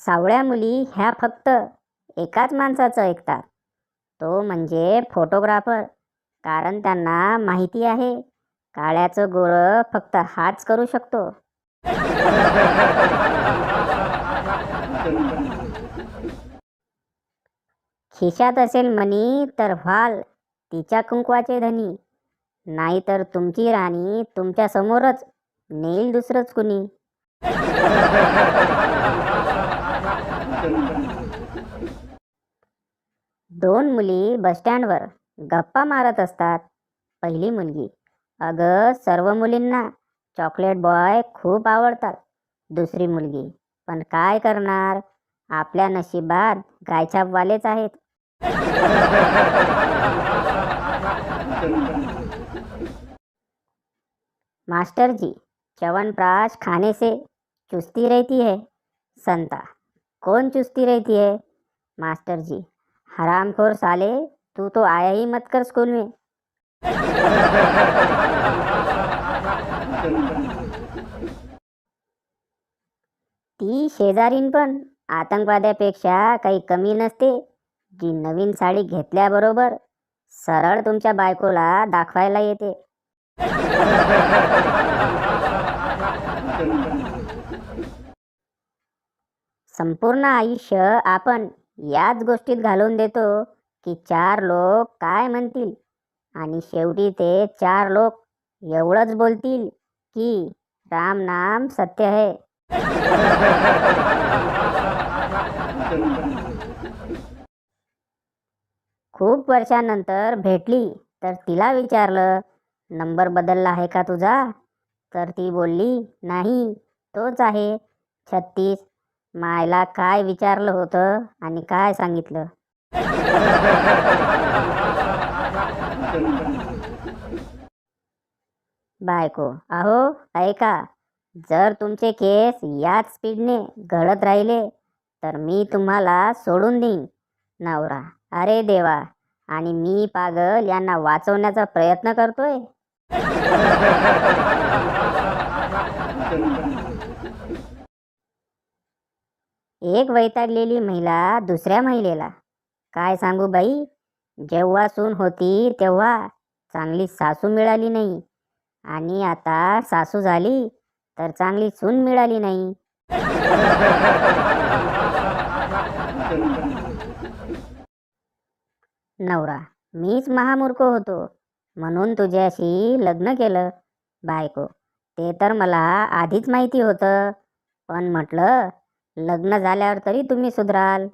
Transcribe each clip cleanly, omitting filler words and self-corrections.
सावळ्या मुली ह्या फक्त एकाच माणसाचं ऐकतात, तो म्हणजे फोटोग्राफर. कारण त्यांना माहिती आहे काळ्याचं गोरं फक्त हाच करू शकतो. खिशात असेल मनी तर व्हाल तिच्या कुंकवाचे धनी, नाहीतर तुमची राणी तुमच्या समोरच नेईल दुसरंच कुणी. दोन मुली बसस्टँडवर गप्पा मारत असतात. पहिली मुलगी, अगं सर्व मुलींना चॉकलेट बॉय खूप आवडतात. दुसरी मुलगी, पण काय करणार, आपल्या नशिबात गायछापवालेच आहेत. मास्टर जी, च्यवनप्राश खाने से चुस्ती रहती है. संता, कौन चुस्ती रहती है? मास्टर जी, हरामखोर साले, तू तो आया ही मत कर स्कूल में. ती शेजारीन पण आतंकवाद्यापेक्षा काही कमी नसते, जी नवीन साडी घेतल्याबरोबर सरळ तुमच्या बायकोला दाखवायला येते. संपूर्ण आयुष्य आपण याच गोष्टीत घालवून देतो की चार लोक काय म्हणतील, आणि शेवटी ते चार लोक एवढंच बोलतील की राम नाम सत्य है. खूप वर्षानंतर भेटली तर तिला विचारलं, नंबर बदलला आहे का तुझा? तर ती बोलली, नाही, तोच आहे 36. मायला काय विचारलं होतं आणि काय सांगितलं. बायको, अहो ऐका, जर तुमचे केस याच स्पीडने गळत राहिले तर मी तुम्हाला सोडून देईन. नवरा, अरे देवा, आणि मी पागल यांना वाचवण्याचा प्रयत्न करतोय. एक वैतागलेली महिला दुसऱ्या महिलेला, काय सांगू बाई, जेव्हा सून होती तेव्हा चांगली सासू मिळाली नाही, आणि आता सासू झाली तर चांगली सून मिळाली नाही. नवरा, मीच महामूर्ख होतो म्हणून तुझ्याशी लग्न केलं. बायको, ते तर मला आधीच माहिती होतं, पण म्हटलं लग्न झाल्यावर तरी तुम्ही सुधराल.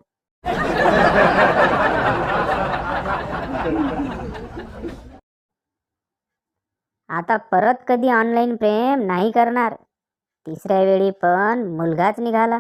आता परत कधी ऑनलाईन प्रेम नाही करणार. तिसऱ्या वेळी पण मुलगाच निघाला.